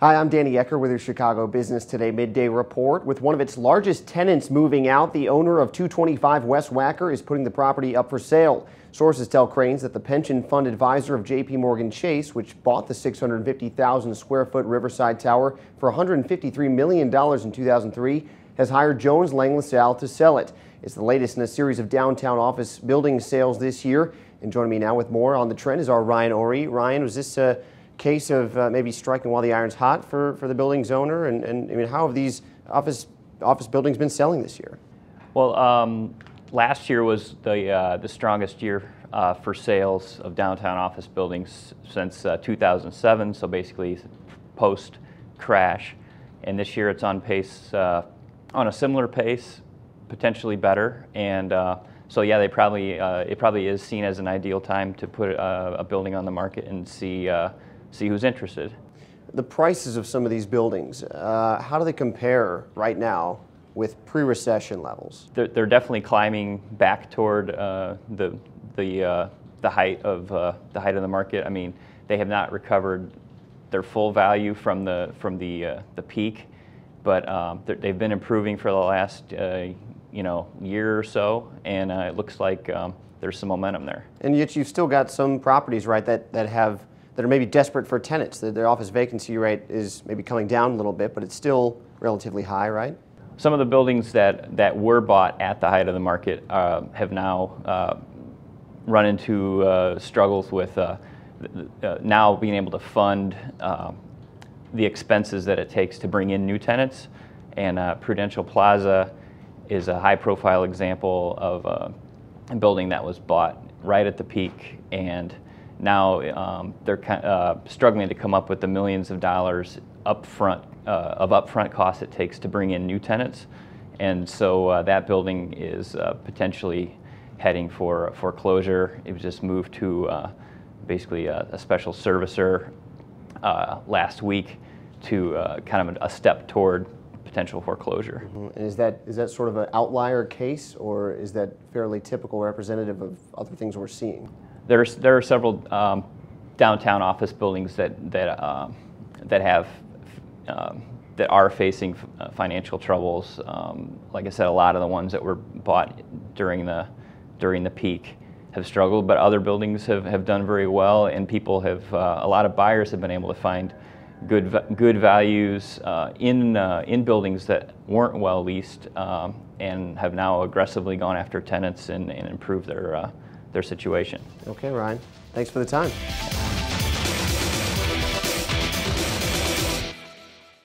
Hi, I'm Danny Ecker with your Chicago Business Today Midday Report. With one of its largest tenants moving out, the owner of 225 West Wacker is putting the property up for sale. Sources tell Crain that the pension fund advisor of JPMorgan Chase, which bought the 650,000 square foot Riverside Tower for $153 million in 2003, has hired Jones Lang LaSalle to sell it. It's the latest in a series of downtown office building sales this year. And joining me now with more on the trend is our Ryan Ori. Ryan, was this a case of maybe striking while the iron's hot for the building's owner? And I mean, how have these office buildings been selling this year? Well, last year was the strongest year for sales of downtown office buildings since 2007, so basically post-crash. And this year it's on pace, on a similar pace, potentially better. And so yeah, it probably is seen as an ideal time to put a building on the market and see who's interested. The prices of some of these buildings, how do they compare right now with pre-recession levels? They're definitely climbing back toward the height of the market. I mean, they have not recovered their full value from the peak, but they've been improving for the last year or so, and it looks like there's some momentum there. And yet you've still got some properties, right, that are maybe desperate for tenants. Their office vacancy rate is maybe coming down a little bit, but it's still relatively high, right? Some of the buildings that were bought at the height of the market have now run into struggles with now being able to fund the expenses that it takes to bring in new tenants. And Prudential Plaza is a high-profile example of a building that was bought right at the peak, and now they're struggling to come up with the millions of dollars upfront costs it takes to bring in new tenants, and so that building is potentially heading for foreclosure. It was just moved to basically a special servicer last week to kind of a step toward potential foreclosure. Mm-hmm. And is that sort of an outlier case, or is that fairly typical representative of other things we're seeing? There are several downtown office buildings that are facing financial troubles. Like I said, a lot of the ones that were bought during the peak have struggled, but other buildings have done very well, and people have a lot of buyers have been able to find good values in buildings that weren't well leased, and have now aggressively gone after tenants and improved their situation. Okay, Ryan. Thanks for the time.